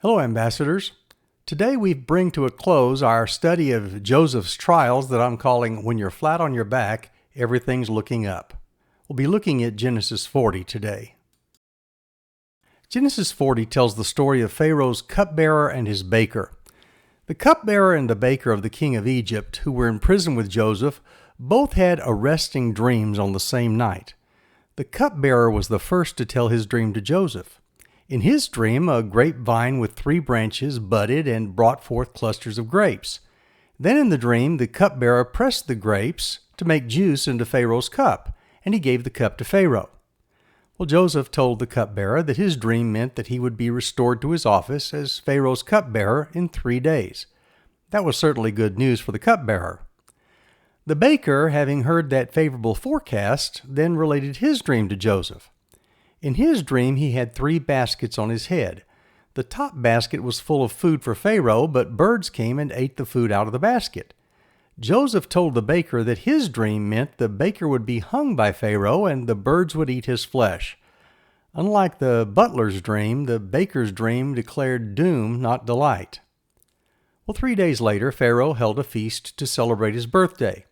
Hello, ambassadors. Today we bring to a close our study of Joseph's trials that I'm calling When You're Flat on Your Back, Everything's Looking Up. We'll be looking at Genesis 40 today. Genesis 40 tells the story of Pharaoh's cupbearer and his baker. The cupbearer and the baker of the king of Egypt, who were in prison with Joseph, both had arresting dreams on the same night. The cupbearer was the first to tell his dream to Joseph. In his dream, a grapevine with 3 branches budded and brought forth clusters of grapes. Then in the dream, the cupbearer pressed the grapes to make juice into Pharaoh's cup, and he gave the cup to Pharaoh. Well, Joseph told the cupbearer that his dream meant that he would be restored to his office as Pharaoh's cupbearer in 3 days. That was certainly good news for the cupbearer. The baker, having heard that favorable forecast, then related his dream to Joseph. In his dream, he had 3 baskets on his head. The top basket was full of food for Pharaoh, but birds came and ate the food out of the basket. Joseph told the baker that his dream meant the baker would be hung by Pharaoh and the birds would eat his flesh. Unlike the butler's dream, the baker's dream declared doom, not delight. Well, 3 days later, Pharaoh held a feast to celebrate his birthday.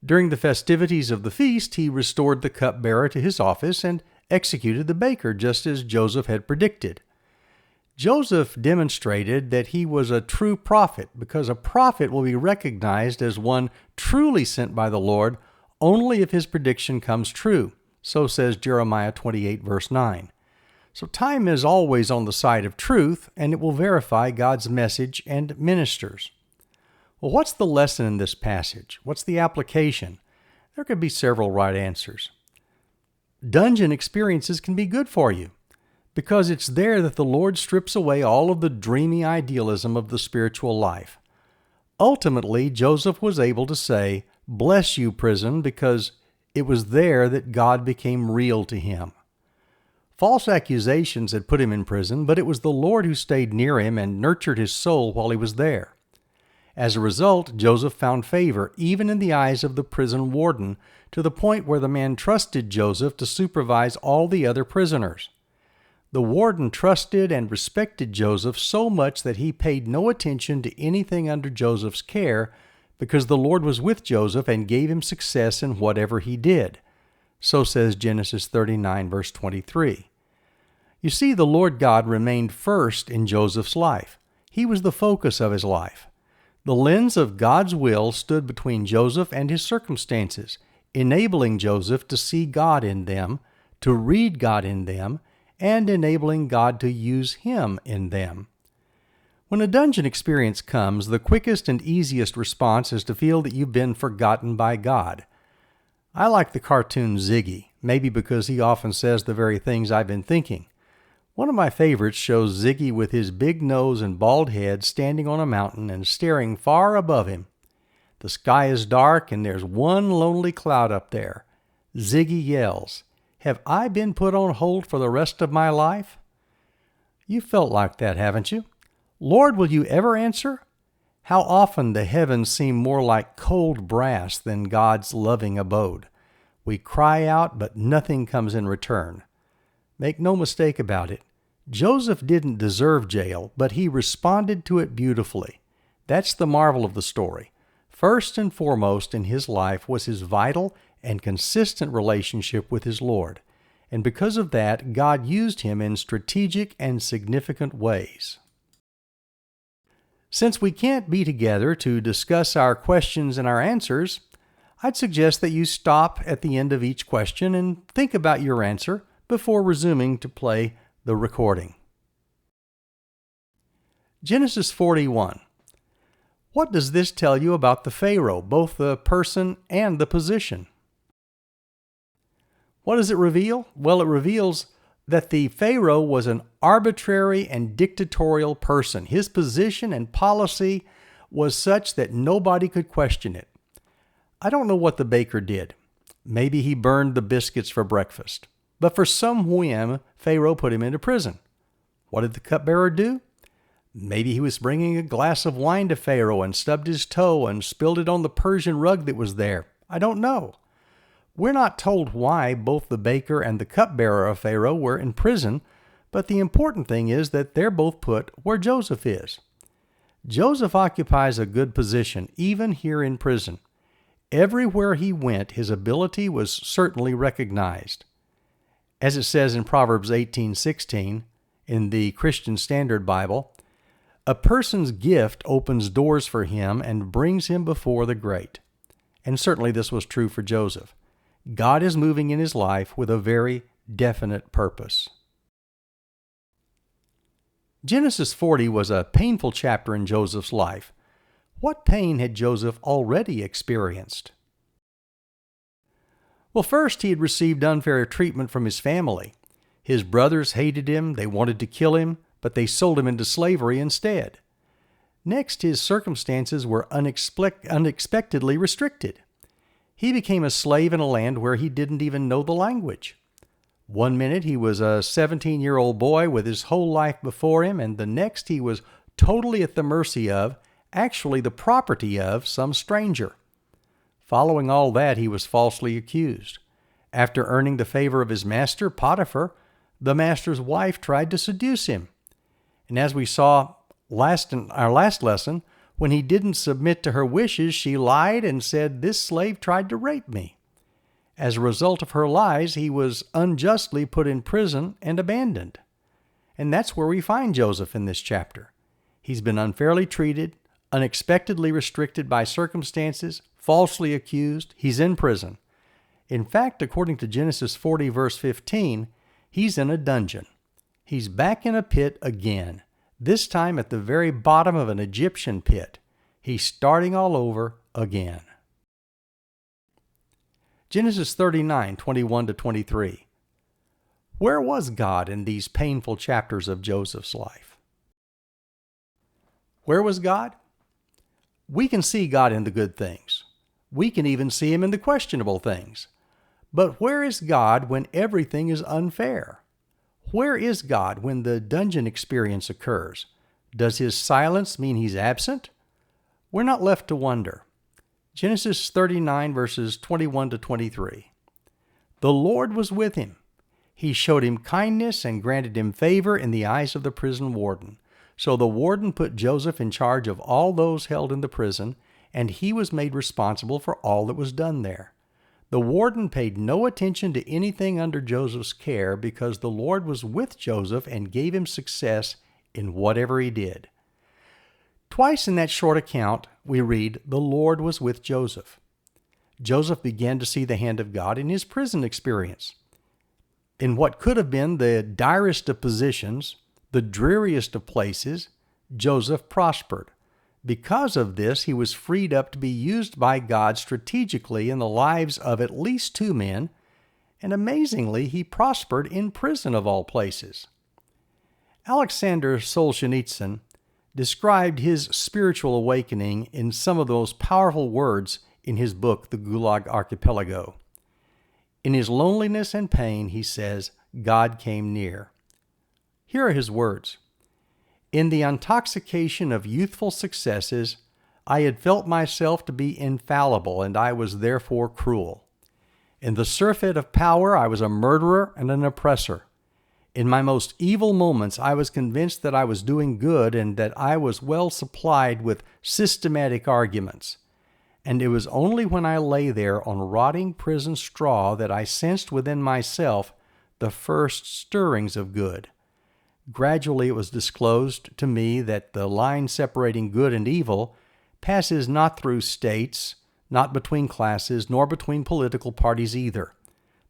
During the festivities of the feast, he restored the cupbearer to his office and executed the baker just as Joseph had predicted. Joseph demonstrated that he was a true prophet because a prophet will be recognized as one truly sent by the Lord only if his prediction comes true. So says Jeremiah 28 verse 9. So time is always on the side of truth, and it will verify God's message and ministers. Well, what's the lesson in this passage? What's the application? There could be several right answers. Dungeon experiences can be good for you because it's there that the Lord strips away all of the dreamy idealism of the spiritual life. Ultimately, Joseph was able to say, "Bless you, prison," because it was there that God became real to him. False accusations had put him in prison, but it was the Lord who stayed near him and nurtured his soul while he was there. As a result, Joseph found favor even in the eyes of the prison warden, to the point where the man trusted Joseph to supervise all the other prisoners. The warden trusted and respected Joseph so much that he paid no attention to anything under Joseph's care because the Lord was with Joseph and gave him success in whatever he did. So says Genesis 39, verse 23. You see, the Lord God remained first in Joseph's life. He was the focus of his life. The lens of God's will stood between Joseph and his circumstances, enabling Joseph to see God in them, to read God in them, and enabling God to use him in them. When a dungeon experience comes, the quickest and easiest response is to feel that you've been forgotten by God. I like the cartoon Ziggy, maybe because he often says the very things I've been thinking. One of my favorites shows Ziggy with his big nose and bald head standing on a mountain and staring far above him. The sky is dark and there's one lonely cloud up there. Ziggy yells, "Have I been put on hold for the rest of my life?" You felt like that, haven't you? Lord, will you ever answer? How often the heavens seem more like cold brass than God's loving abode. We cry out, but nothing comes in return. Make no mistake about it. Joseph didn't deserve jail, but he responded to it beautifully. That's the marvel of the story. First and foremost in his life was his vital and consistent relationship with his Lord. And because of that, God used him in strategic and significant ways. Since we can't be together to discuss our questions and our answers, I'd suggest that you stop at the end of each question and think about your answer before resuming to play the recording. Genesis 41. What does this tell you about the Pharaoh, both the person and the position? What does it reveal? Well, it reveals that the Pharaoh was an arbitrary and dictatorial person. His position and policy was such that nobody could question it. I don't know what the baker did. Maybe he burned the biscuits for breakfast. But for some whim, Pharaoh put him into prison. What did the cupbearer do? Maybe he was bringing a glass of wine to Pharaoh and stubbed his toe and spilled it on the Persian rug that was there. I don't know. We're not told why both the baker and the cupbearer of Pharaoh were in prison, But the important thing is that they're both put where Joseph is. Joseph occupies a good position, even here in prison. Everywhere he went, his ability was certainly recognized. As it says in Proverbs 18:16 in the Christian Standard Bible, a person's gift opens doors for him and brings him before the great. And certainly this was true for Joseph. God is moving in his life with a very definite purpose. Genesis 40 was a painful chapter in Joseph's life. What pain had Joseph already experienced? Well, first, he had received unfair treatment from his family. His brothers hated him, they wanted to kill him, but they sold him into slavery instead. Next, his circumstances were unexpectedly restricted. He became a slave in a land where he didn't even know the language. One minute he was a 17-year-old boy with his whole life before him, and the next he was totally at the mercy of, actually the property of, some stranger. Following all that, he was falsely accused. After earning the favor of his master, Potiphar, the master's wife tried to seduce him. And as we saw in our last lesson, when he didn't submit to her wishes, she lied and said, "This slave tried to rape me." As a result of her lies, he was unjustly put in prison and abandoned. And that's where we find Joseph in this chapter. He's been unfairly treated, unexpectedly restricted by circumstances, falsely accused. He's in prison. In fact, according to Genesis 40, verse 15, he's in a dungeon. He's back in a pit again, this time at the very bottom of an Egyptian pit. He's starting all over again. Genesis 39, 21-23. Where was God in these painful chapters of Joseph's life? Where was God? We can see God in the good things. We can even see him in the questionable things. But where is God when everything is unfair? Where is God when the dungeon experience occurs? Does his silence mean he's absent? We're not left to wonder. Genesis 39, verses 21-23. The Lord was with him. He showed him kindness and granted him favor in the eyes of the prison warden. So the warden put Joseph in charge of all those held in the prison, and he was made responsible for all that was done there. The warden paid no attention to anything under Joseph's care because the Lord was with Joseph and gave him success in whatever he did. Twice in that short account, we read, the Lord was with Joseph. Joseph began to see the hand of God in his prison experience. In what could have been the direst of positions, the dreariest of places, Joseph prospered. Because of this, he was freed up to be used by God strategically in the lives of at least two men, and amazingly, he prospered in prison of all places. Alexander Solzhenitsyn described his spiritual awakening in some of the most powerful words in his book, The Gulag Archipelago. In his loneliness and pain, he says, God came near. Here are his words. In the intoxication of youthful successes, I had felt myself to be infallible, and I was therefore cruel. In the surfeit of power, I was a murderer and an oppressor. In my most evil moments, I was convinced that I was doing good and that I was well supplied with systematic arguments. And it was only when I lay there on rotting prison straw that I sensed within myself the first stirrings of good. Gradually it was disclosed to me that the line separating good and evil passes not through states, not between classes, nor between political parties either,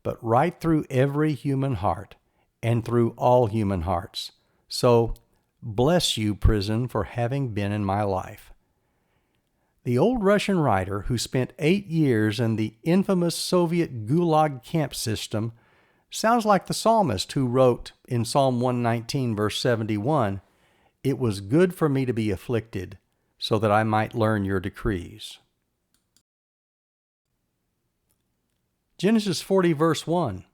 but right through every human heart and through all human hearts. So, bless you, prison, for having been in my life. The old Russian writer who spent 8 years in the infamous Soviet Gulag camp system sounds like the psalmist who wrote in Psalm 119, verse 71, "It was good for me to be afflicted, so that I might learn your decrees." Genesis 40, verse 1.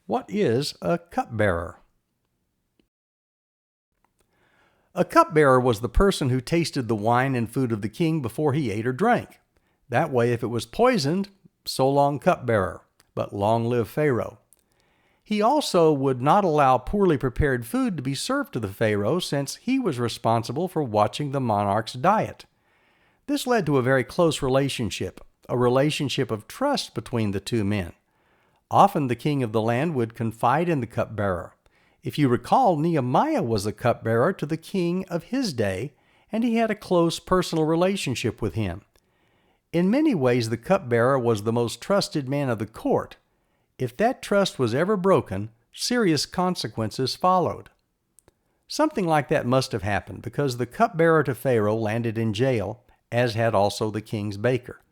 What is a cupbearer? A cupbearer was the person who tasted the wine and food of the king before he ate or drank. That way, if it was poisoned, so long cupbearer, but long live Pharaoh. He also would not allow poorly prepared food to be served to the Pharaoh, since he was responsible for watching the monarch's diet. This led to a very close relationship, a relationship of trust between the two men. Often the king of the land would confide in the cupbearer. If you recall, Nehemiah was the cupbearer to the king of his day, and he had a close personal relationship with him. In many ways, the cupbearer was the most trusted man of the court. If that trust was ever broken, serious consequences followed. Something like that must have happened, because the cupbearer to Pharaoh landed in jail, as had also the king's baker.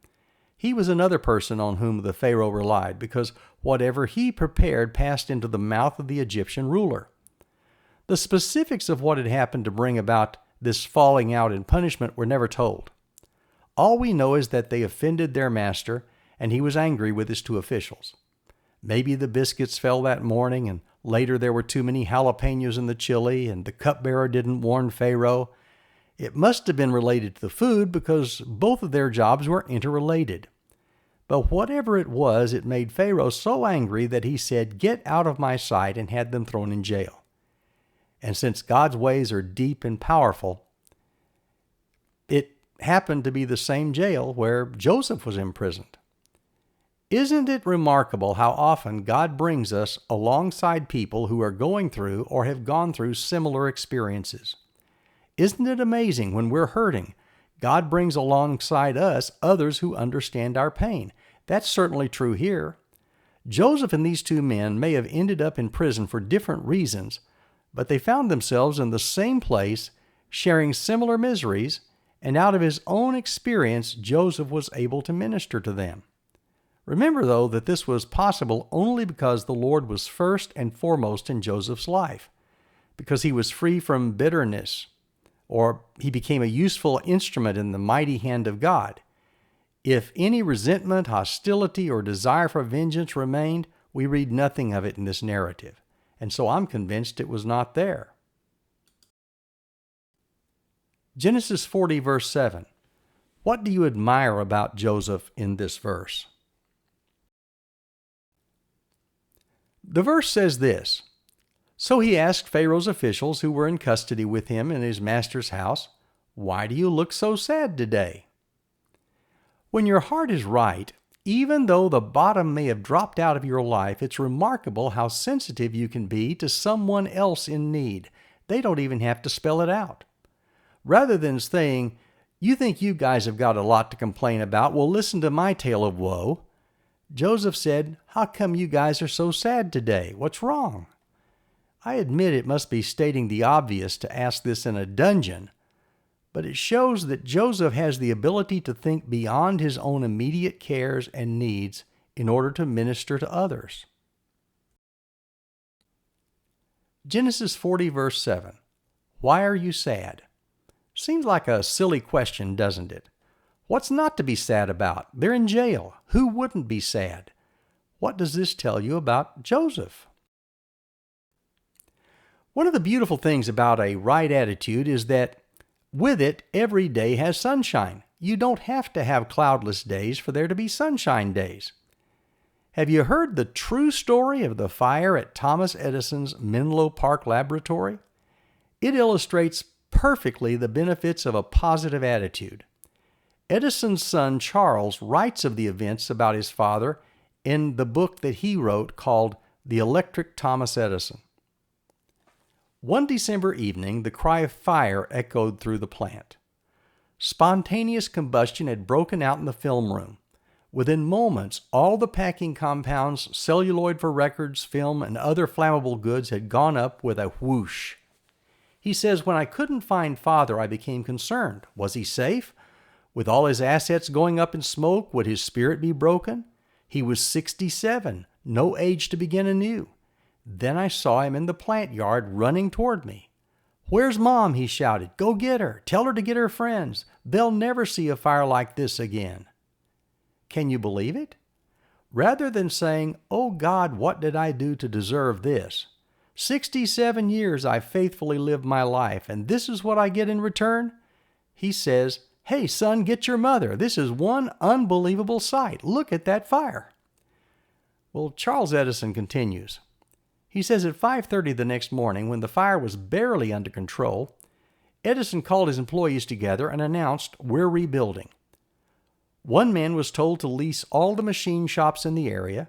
He was another person on whom the Pharaoh relied, because whatever he prepared passed into the mouth of the Egyptian ruler. The specifics of what had happened to bring about this falling out and punishment were never told. All we know is that they offended their master, and he was angry with his two officials. Maybe the biscuits fell that morning, and later there were too many jalapenos in the chili, and the cupbearer didn't warn Pharaoh. It must have been related to the food, because both of their jobs were interrelated. But whatever it was, it made Pharaoh so angry that he said, "Get out of my sight," and had them thrown in jail. And since God's ways are deep and powerful, it happened to be the same jail where Joseph was imprisoned. Isn't it remarkable how often God brings us alongside people who are going through or have gone through similar experiences? Isn't it amazing when we're hurting, God brings alongside us others who understand our pain? That's certainly true here. Joseph and these two men may have ended up in prison for different reasons, but they found themselves in the same place, sharing similar miseries, and out of his own experience, Joseph was able to minister to them. Remember, though, that this was possible only because the Lord was first and foremost in Joseph's life, because he was free from bitterness, or he became a useful instrument in the mighty hand of God. If any resentment, hostility, or desire for vengeance remained, we read nothing of it in this narrative, and so I'm convinced it was not there. Genesis 40, verse 7. What do you admire about Joseph in this verse? The verse says this: "So he asked Pharaoh's officials who were in custody with him in his master's house, 'Why do you look so sad today?'" When your heart is right, even though the bottom may have dropped out of your life, it's remarkable how sensitive you can be to someone else in need. They don't even have to spell it out. Rather than saying, "You think you guys have got a lot to complain about, well, listen to my tale of woe," Joseph said, "How come you guys are so sad today? What's wrong?" I admit it must be stating the obvious to ask this in a dungeon, but it shows that Joseph has the ability to think beyond his own immediate cares and needs in order to minister to others. Genesis 40, verse 7. Why are you sad? Seems like a silly question, doesn't it? What's not to be sad about? They're in jail. Who wouldn't be sad? What does this tell you about Joseph? One of the beautiful things about a right attitude is that with it, every day has sunshine. You don't have to have cloudless days for there to be sunshine days. Have you heard the true story of the fire at Thomas Edison's Menlo Park laboratory? It illustrates perfectly the benefits of a positive attitude. Edison's son Charles writes of the events about his father in the book that he wrote called The Electric Thomas Edison. One December evening, the cry of fire echoed through the plant. Spontaneous combustion had broken out in the film room. Within moments, all the packing compounds, celluloid for records, film, and other flammable goods had gone up with a whoosh. He says, "When I couldn't find Father, I became concerned. Was he safe? With all his assets going up in smoke, would his spirit be broken? He was 67, no age to begin anew. Then I saw him in the plant yard running toward me. 'Where's Mom?' he shouted. 'Go get her. Tell her to get her friends. They'll never see a fire like this again.'" Can you believe it? Rather than saying, "Oh God, what did I do to deserve this? 67 years I faithfully lived my life, and this is what I get in return," he says, "Hey, son, get your mother. This is one unbelievable sight. Look at that fire." Well, Charles Edison continues, He says at 5:30 the next morning, when the fire was barely under control, Edison called his employees together and announced, "We're rebuilding." One man was told to lease all the machine shops in the area.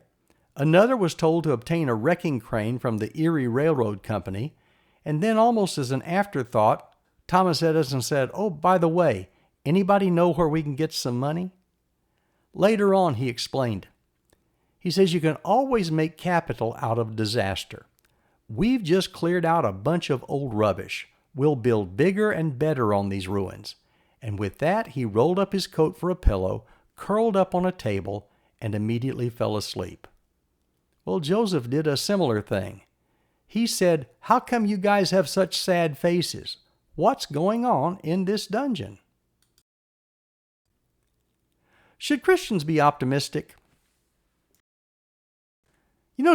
Another was told to obtain a wrecking crane from the Erie Railroad Company. And then, almost as an afterthought, Thomas Edison said, "Oh, by the way, anybody know where we can get some money?" Later on, he explained. He says, "You can always make capital out of disaster. We've just cleared out a bunch of old rubbish. We'll build bigger and better on these ruins." And with that, he rolled up his coat for a pillow, curled up on a table, and immediately fell asleep. Well, Joseph did a similar thing. He said, "How come you guys have such sad faces? What's going on in this dungeon?" Should Christians be optimistic?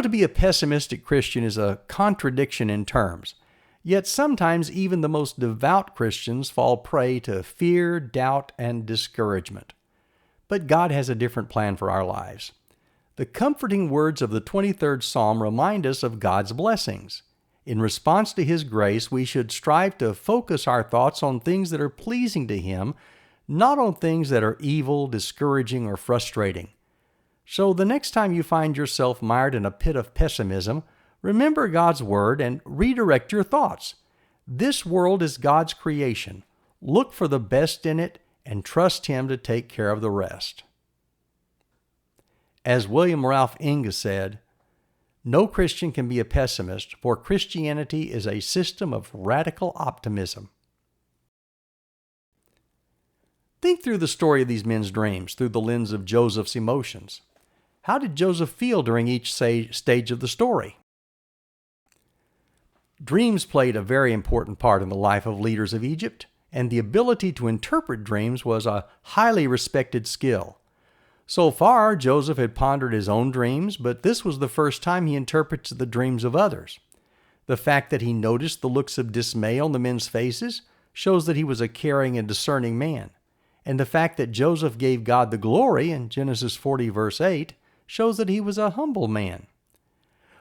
To be a pessimistic Christian is a contradiction in terms. Yet sometimes even the most devout Christians fall prey to fear, doubt, and discouragement. But God has a different plan for our lives. The comforting words of the 23rd Psalm remind us of God's blessings. In response to His grace, we should strive to focus our thoughts on things that are pleasing to Him, not on things that are evil, discouraging, or frustrating. So the next time you find yourself mired in a pit of pessimism, remember God's Word and redirect your thoughts. This world is God's creation. Look for the best in it and trust Him to take care of the rest. As William Ralph Inge said, "No Christian can be a pessimist, for Christianity is a system of radical optimism." Think through the story of these men's dreams through the lens of Joseph's emotions. How did Joseph feel during each stage of the story? Dreams played a very important part in the life of leaders of Egypt, and the ability to interpret dreams was a highly respected skill. So far, Joseph had pondered his own dreams, but this was the first time he interprets the dreams of others. The fact that he noticed the looks of dismay on the men's faces shows that he was a caring and discerning man. And the fact that Joseph gave God the glory in Genesis 40, verse 8, shows that he was a humble man.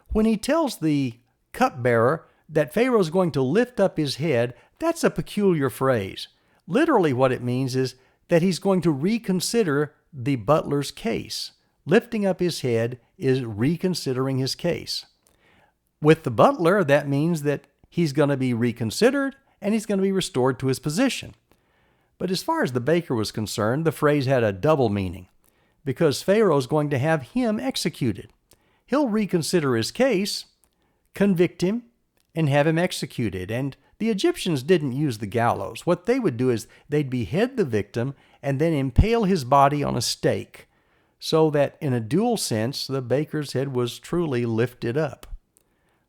When he tells the cupbearer that Pharaoh is going to lift up his head, that's a peculiar phrase. Literally what it means is that he's going to reconsider the butler's case. Lifting up his head is reconsidering his case. With the butler, that means that he's going to be reconsidered and he's going to be restored to his position. But as far as the baker was concerned, the phrase had a double meaning, because Pharaoh's going to have him executed. He'll reconsider his case, convict him, and have him executed. And the Egyptians didn't use the gallows. What they would do is they'd behead the victim and then impale his body on a stake, so that in a dual sense, the baker's head was truly lifted up.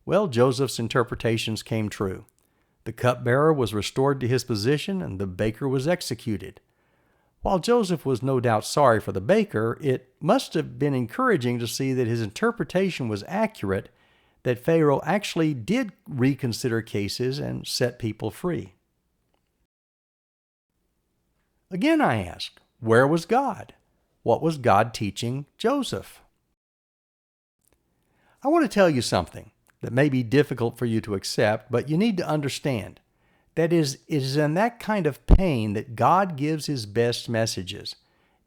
Well, Joseph's interpretations came true. The cupbearer was restored to his position and the baker was executed. While Joseph was no doubt sorry for the baker, it must have been encouraging to see that his interpretation was accurate, that Pharaoh actually did reconsider cases and set people free. Again, I ask, where was God? What was God teaching Joseph? I want to tell you something that may be difficult for you to accept, but you need to understand. That is, it is in that kind of pain that God gives His best messages.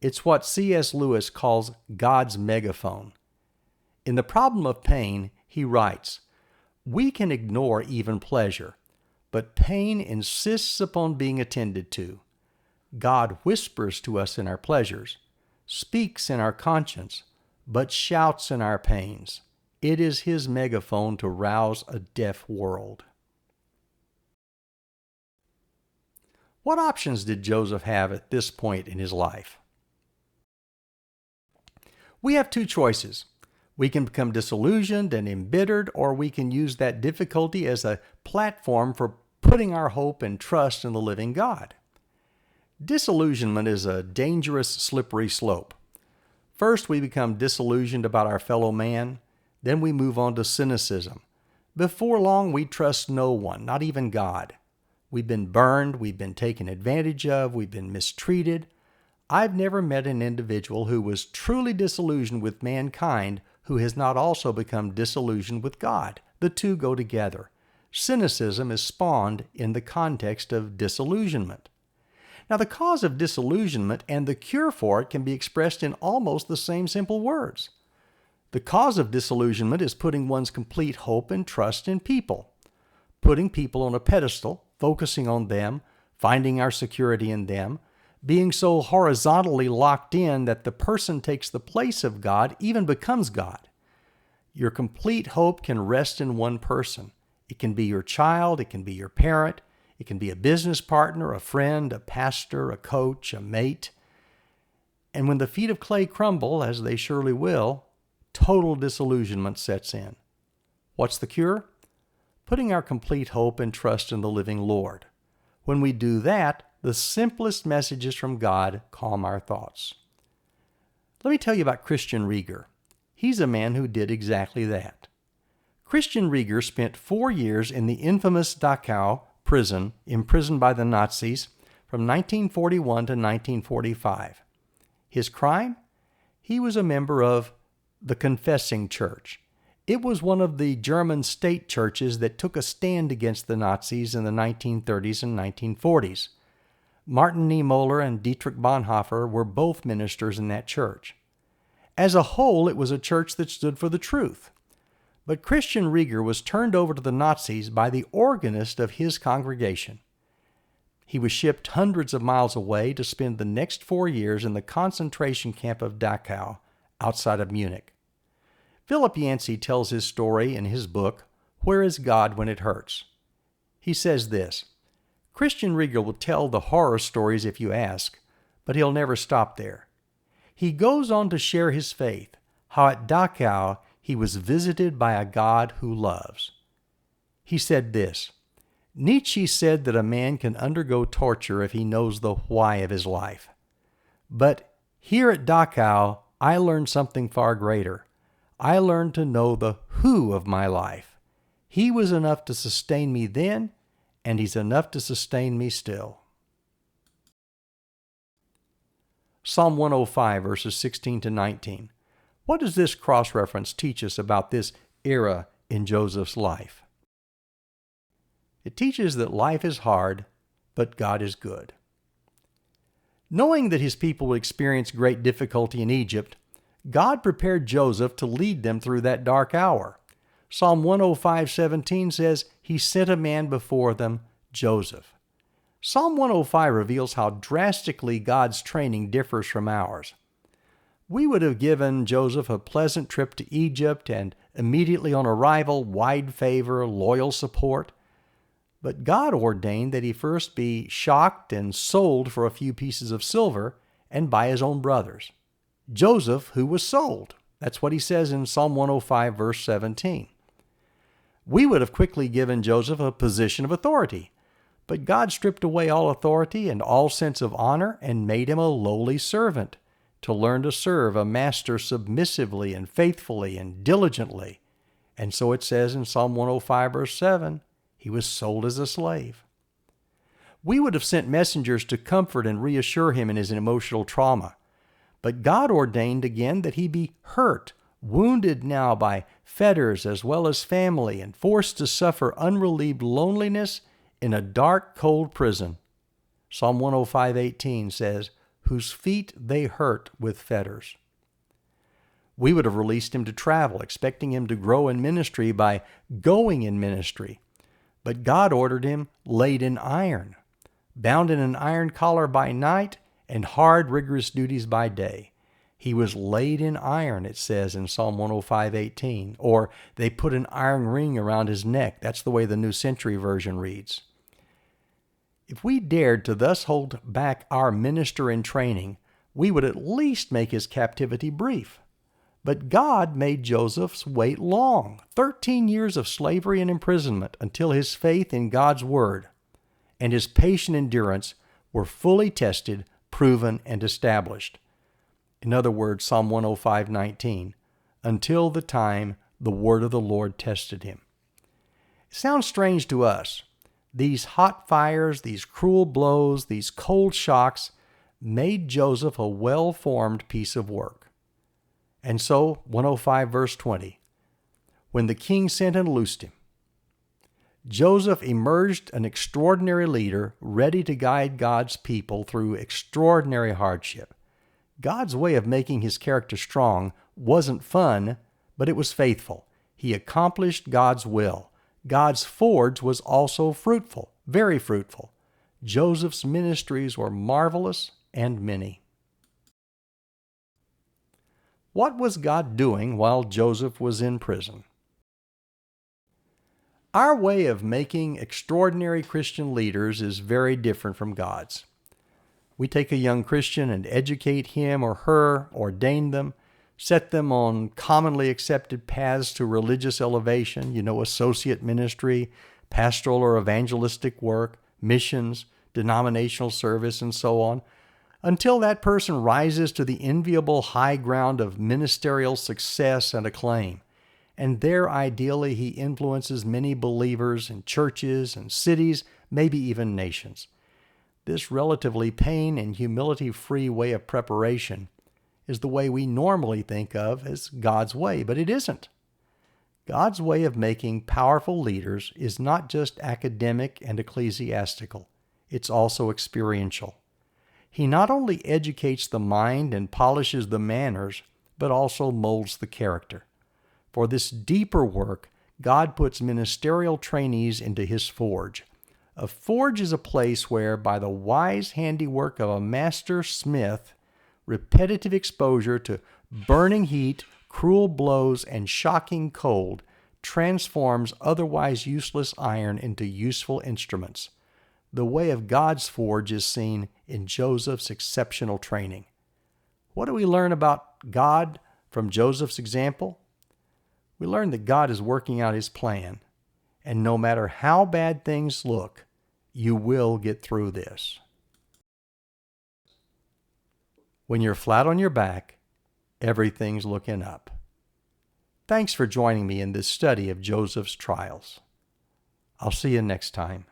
It's what C.S. Lewis calls God's megaphone. In The Problem of Pain, he writes, "We can ignore even pleasure, but pain insists upon being attended to. God whispers to us in our pleasures, speaks in our conscience, but shouts in our pains. It is His megaphone to rouse a deaf world." What options did Joseph have at this point in his life? We have two choices. We can become disillusioned and embittered, or we can use that difficulty as a platform for putting our hope and trust in the living God. Disillusionment is a dangerous, slippery slope. First, we become disillusioned about our fellow man. Then we move on to cynicism. Before long, we trust no one, not even God. We've been burned, we've been taken advantage of, we've been mistreated. I've never met an individual who was truly disillusioned with mankind who has not also become disillusioned with God. The two go together. Cynicism is spawned in the context of disillusionment. Now, the cause of disillusionment and the cure for it can be expressed in almost the same simple words. The cause of disillusionment is putting one's complete hope and trust in people. Putting people on a pedestal, focusing on them, finding our security in them, being so horizontally locked in that the person takes the place of God, even becomes God. Your complete hope can rest in one person. It can be your child, it can be your parent, it can be a business partner, a friend, a pastor, a coach, a mate. And when the feet of clay crumble, as they surely will, total disillusionment sets in. What's the cure? Putting our complete hope and trust in the living Lord. When we do that, the simplest messages from God calm our thoughts. Let me tell you about Christian Rieger. He's a man who did exactly that. Christian Rieger spent 4 years in the infamous Dachau prison, imprisoned by the Nazis from 1941 to 1945. His crime? He was a member of the Confessing Church. It was one of the German state churches that took a stand against the Nazis in the 1930s and 1940s. Martin Niemöller and Dietrich Bonhoeffer were both ministers in that church. As a whole, it was a church that stood for the truth. But Christian Rieger was turned over to the Nazis by the organist of his congregation. He was shipped hundreds of miles away to spend the next 4 years in the concentration camp of Dachau, outside of Munich. Philip Yancey tells his story in his book, Where is God When It Hurts? He says this, Christian Rieger will tell the horror stories if you ask, but he'll never stop there. He goes on to share his faith, how at Dachau he was visited by a God who loves. He said this, Nietzsche said that a man can undergo torture if he knows the why of his life. But here at Dachau, I learned something far greater. I learned to know the who of my life. He was enough to sustain me then, and he's enough to sustain me still. Psalm 105, verses 16 to 19. What does this cross-reference teach us about this era in Joseph's life? It teaches that life is hard, but God is good. Knowing that his people would experience great difficulty in Egypt, God prepared Joseph to lead them through that dark hour. Psalm 105:17 says, He sent a man before them, Joseph. Psalm 105 reveals how drastically God's training differs from ours. We would have given Joseph a pleasant trip to Egypt and immediately on arrival, wide favor, loyal support. But God ordained that he first be shocked and sold for a few pieces of silver and by his own brothers. Joseph, who was sold. That's what he says in Psalm 105, verse 17. We would have quickly given Joseph a position of authority, but God stripped away all authority and all sense of honor and made him a lowly servant to learn to serve a master submissively and faithfully and diligently. And so it says in Psalm 105, verse 7, he was sold as a slave. We would have sent messengers to comfort and reassure him in his emotional trauma. But God ordained again that he be hurt, wounded now by fetters as well as family, and forced to suffer unrelieved loneliness in a dark, cold prison. Psalm 105:18 says, whose feet they hurt with fetters. We would have released him to travel, expecting him to grow in ministry by going in ministry. But God ordered him laid in iron, bound in an iron collar by night, and hard, rigorous duties by day. He was laid in iron, it says in Psalm 105:18, or they put an iron ring around his neck. That's the way the New Century Version reads. If we dared to thus hold back our minister in training, we would at least make his captivity brief. But God made Joseph's wait long, 13 years of slavery and imprisonment, until his faith in God's word and his patient endurance were fully tested, proven, and established. In other words, Psalm 105:19, until the time the word of the Lord tested him. It sounds strange to us. These hot fires, these cruel blows, these cold shocks made Joseph a well-formed piece of work. And so, 105 verse 20, when the king sent and loosed him. Joseph emerged an extraordinary leader, ready to guide God's people through extraordinary hardship. God's way of making his character strong wasn't fun, but it was faithful. He accomplished God's will. God's forge was also fruitful, very fruitful. Joseph's ministries were marvelous and many. What was God doing while Joseph was in prison? Our way of making extraordinary Christian leaders is very different from God's. We take a young Christian and educate him or her, ordain them, set them on commonly accepted paths to religious elevation, associate ministry, pastoral or evangelistic work, missions, denominational service, and so on, until that person rises to the enviable high ground of ministerial success and acclaim. And there, ideally, he influences many believers in churches and cities, maybe even nations. This relatively pain and humility-free way of preparation is the way we normally think of as God's way, but it isn't. God's way of making powerful leaders is not just academic and ecclesiastical. It's also experiential. He not only educates the mind and polishes the manners, but also molds the character. For this deeper work, God puts ministerial trainees into his forge. A forge is a place where, by the wise handiwork of a master smith, repetitive exposure to burning heat, cruel blows, and shocking cold transforms otherwise useless iron into useful instruments. The way of God's forge is seen in Joseph's exceptional training. What do we learn about God from Joseph's example? We learn that God is working out his plan, and no matter how bad things look, you will get through this. When you're flat on your back, everything's looking up. Thanks for joining me in this study of Joseph's trials. I'll see you next time.